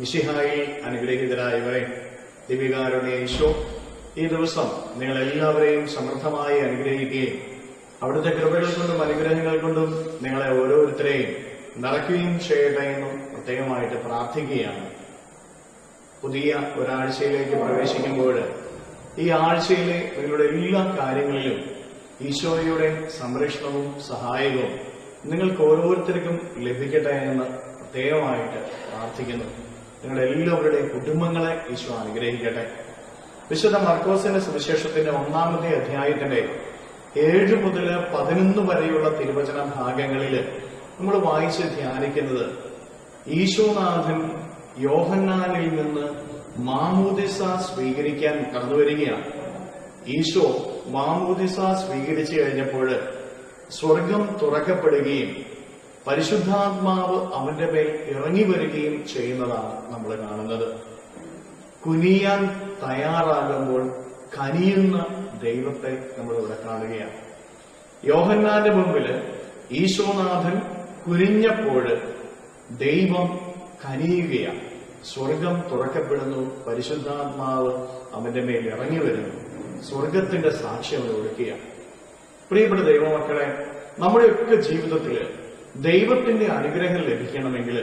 മിശിഹായിൽ അനുഗ്രഹീതരായവരെ, ദിവ്യകാരുണ്യ ഈശോ ഈ ദിവസം നിങ്ങളെല്ലാവരെയും സമൃദ്ധമായി അനുഗ്രഹിക്കുകയും അവിടുത്തെ കൃപകൾ കൊണ്ടും അനുഗ്രഹങ്ങൾ കൊണ്ടും നിങ്ങളെ ഓരോരുത്തരെയും നിറയ്ക്കുകയും ചെയ്യട്ടെ എന്നും പ്രത്യേകമായിട്ട് പ്രാർത്ഥിക്കുകയാണ്. പുതിയ ഒരാഴ്ചയിലേക്ക് പ്രവേശിക്കുമ്പോൾ ഈ ആഴ്ചയിലെ നിങ്ങളുടെ എല്ലാ കാര്യങ്ങളിലും ഈശോയുടെ സംരക്ഷണവും സഹായവും നിങ്ങൾക്ക് ഓരോരുത്തർക്കും ലഭിക്കട്ടെ എന്ന് പ്രത്യേകമായിട്ട് പ്രാർത്ഥിക്കുന്നു. നിങ്ങളുടെ എല്ലാവരുടെയും കുടുംബങ്ങളെ ഈശോ അനുഗ്രഹിക്കട്ടെ. വിശുദ്ധ മർക്കോസിന്റെ സുവിശേഷത്തിന്റെ 1-ാമത്തെ അധ്യായത്തിന്റെ 7 മുതൽ 11 വരെയുള്ള തിരുവചന ഭാഗങ്ങളിൽ നമ്മൾ വായിച്ച് ധ്യാനിക്കുന്നത് ഈശോനാഥൻ യോഹന്നാനിൽ നിന്ന് മാമോദിസ സ്വീകരിക്കാൻ കടന്നുവരികയാണ്. ഈശോ മാമോദിസ സ്വീകരിച്ചു കഴിഞ്ഞപ്പോൾ സ്വർഗം തുറക്കപ്പെടുകയും പരിശുദ്ധാത്മാവ് അവന്റെ മേൽ ഇറങ്ങി വരികയും ചെയ്യുന്നതാണ് നമ്മൾ കാണുന്നത്. കുനിയാൻ തയ്യാറാകുമ്പോൾ കനിയുന്ന ദൈവത്തെ നമ്മൾ ഇവിടെ കാണുകയാണ്. യോഹന്നാന്റെ മുമ്പില് ഈശോനാഥൻ കുനിഞ്ഞപ്പോൾ ദൈവം കനിയുകയാണ്. സ്വർഗം തുറക്കപ്പെടുന്നു, പരിശുദ്ധാത്മാവ് അവന്റെ മേൽ ഇറങ്ങി വരുന്നു, സ്വർഗത്തിന്റെ സാക്ഷ്യം കൊടുക്കുകയാണ്. പ്രിയപ്പെട്ട ദൈവമക്കളെ, നമ്മുടെയൊക്കെ ജീവിതത്തില് ദൈവത്തിന്റെ അനുഗ്രഹം ലഭിക്കണമെങ്കിൽ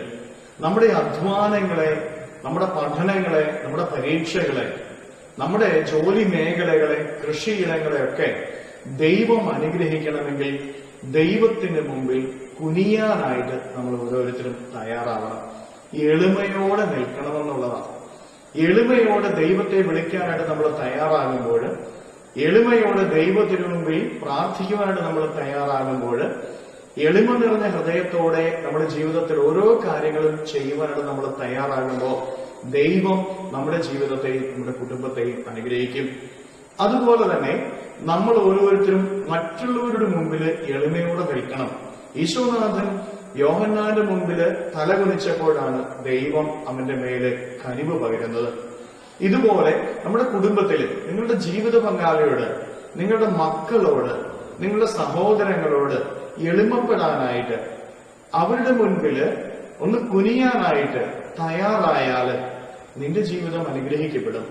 നമ്മുടെ അധ്വാനങ്ങളെ, നമ്മുടെ പഠനങ്ങളെ, നമ്മുടെ പരീക്ഷകളെ, നമ്മുടെ ജോലി മേഖലകളെ, കൃഷിയിടങ്ങളെയൊക്കെ ദൈവം അനുഗ്രഹിക്കണമെങ്കിൽ ദൈവത്തിന് മുമ്പിൽ കുനിയാനായിട്ട് നമ്മൾ ഓരോരുത്തരും തയ്യാറാവണം. എളിമയോടെ നിൽക്കണമെന്നുള്ളതാണ്. എളിമയോടെ ദൈവത്തെ വിളിക്കാനായിട്ട് നമ്മൾ തയ്യാറാകുമ്പോൾ, എളിമയോടെ ദൈവത്തിനു മുമ്പിൽ പ്രാർത്ഥിക്കുവാനായിട്ട് നമ്മൾ തയ്യാറാകുമ്പോൾ, എളിമ നിറഞ്ഞ ഹൃദയത്തോടെ നമ്മുടെ ജീവിതത്തിൽ ഓരോ കാര്യങ്ങളും ചെയ്യുവാനായിട്ട് നമ്മൾ തയ്യാറാകുമ്പോൾ ദൈവം നമ്മുടെ ജീവിതത്തെയും നമ്മുടെ കുടുംബത്തെയും അനുഗ്രഹിക്കും. അതുപോലെ തന്നെ നമ്മൾ ഓരോരുത്തരും മറ്റുള്ളവരുടെ മുമ്പിൽ എളിമയോടെ നിൽക്കണം. ഈശോനാഥൻ യോഹന്നാന്റെ മുമ്പിൽ തലകുനിച്ചപ്പോഴാണ് ദൈവം അവന്റെ മേല് കനിവ് പകരുന്നത്. ഇതുപോലെ നമ്മുടെ കുടുംബത്തിൽ നിങ്ങളുടെ ജീവിത പങ്കാളിയോട്, നിങ്ങളുടെ മക്കളോട്, നിങ്ങളുടെ സഹോദരങ്ങളോട് എളിമപ്പെടാനായിട്ട്, അവരുടെ മുൻപില് ഒന്ന് കുനിയാനായിട്ട് തയ്യാറായാൽ നിന്റെ ജീവിതം അനുഗ്രഹിക്കപ്പെടും.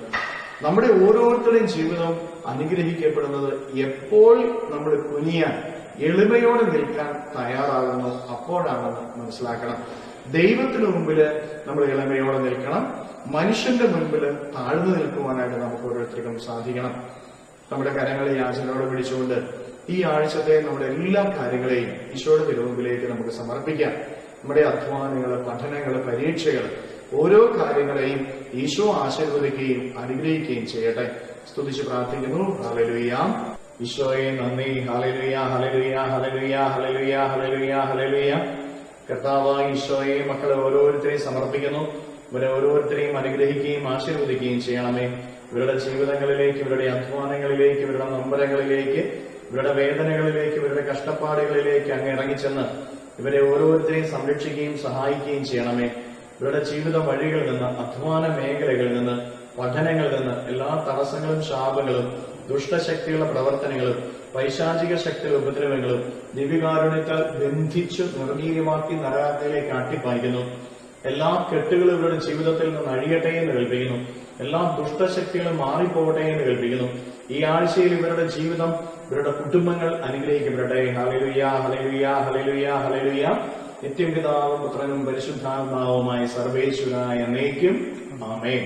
നമ്മുടെ ഓരോരുത്തരുടെയും ജീവിതം അനുഗ്രഹിക്കപ്പെടുന്നത് എപ്പോൾ നമ്മൾ കുനിയാൻ, എളിമയോടെ നിൽക്കാൻ തയ്യാറാകുന്നു അപ്പോഴാണെന്ന് മനസ്സിലാക്കണം. ദൈവത്തിന് മുമ്പില് നമ്മൾ എളിമയോടെ നിൽക്കണം. മനുഷ്യന്റെ മുൻപില് താഴ്ന്നു നിൽക്കുവാനായിട്ട് നമുക്ക് ഓരോരുത്തർക്കും സാധിക്കണം. നമ്മുടെ കരങ്ങളെ യാചനയോടെ പിടിച്ചുകൊണ്ട് ഈ ആഴ്ചത്തെ നമ്മുടെ എല്ലാ കാര്യങ്ങളെയും ഈശോയുടെ തിരുമുമ്പിലേക്ക് നമുക്ക് സമർപ്പിക്കാം. നമ്മുടെ അധ്വാനങ്ങള്, പഠനങ്ങള്, പരീക്ഷകള്, ഓരോ കാര്യങ്ങളെയും ഈശോ ആശീർവദിക്കുകയും അനുഗ്രഹിക്കുകയും ചെയ്യട്ടെ. സ്തുതിച്ച് പ്രാർത്ഥിക്കുന്നു. ഹല്ലേലൂയ. ഈശോയെ നന്ദി. Hallelujah, hallelujah, hallelujah, hallelujah, hallelujah, hallelujah. കർത്താവായ ഈശോയെ മക്കളെ ഓരോരുത്തരെയും സമർപ്പിക്കുന്നു. ഇവരെ ഓരോരുത്തരെയും അനുഗ്രഹിക്കുകയും ആശീർവദിക്കുകയും ചെയ്യണമേ. ഇവരുടെ ജീവിതങ്ങളിലേക്ക്, ഇവരുടെ അധ്വാനങ്ങളിലേക്ക്, ഇവരുടെ നൊമ്പരങ്ങളിലേക്ക്, ഇവരുടെ വേദനകളിലേക്ക്, ഇവരുടെ കഷ്ടപ്പാടുകളിലേക്ക് അങ്ങ് ഇറങ്ങിച്ചെന്ന് ഇവരെ ഓരോരുത്തരെയും സംരക്ഷിക്കുകയും സഹായിക്കുകയും ചെയ്യണമേ. ഇവരുടെ ജീവിത വഴികളിൽ നിന്ന്, അധ്വാന മേഖലകളിൽ നിന്ന്, പഠനങ്ങളിൽ നിന്ന് എല്ലാ തടസ്സങ്ങളും, ശാപങ്ങളും, ദുഷ്ടശക്തികളുടെ പ്രവർത്തനങ്ങളും, പൈശാചിക ശക്തികളുടെ ഉപദ്രവങ്ങളും ദിവ്യകാരുണ്യത്താൽ ബന്ധിച്ചു നിർവീര്യമാക്കി നരകത്തിലേക്ക് അട്ടിപ്പായിക്കുന്നു. എല്ലാ കെട്ടുകളും ഇവരുടെ ജീവിതത്തിൽ നിന്ന് അഴിയട്ടെ എന്ന് കൽപ്പിക്കുന്നു. എല്ലാ ദുഷ്ടശക്തികളും മാറിപ്പോകട്ടെ എന്ന് കൽപ്പിക്കുന്നു. ഈ ആഴ്ചയിൽ ഇവരുടെ ജീവിതം, ഇവരുടെ കുടുംബങ്ങൾ അനുഗ്രഹിക്കപ്പെടട്ടെ. Hallelujah, hallelujah, hallelujah, hallelujah. നിത്യപിതാവും പുത്രനും പരിശുദ്ധാത്മാവുമായ സർവേശ്വരായ എന്നേക്കും ആമേൻ.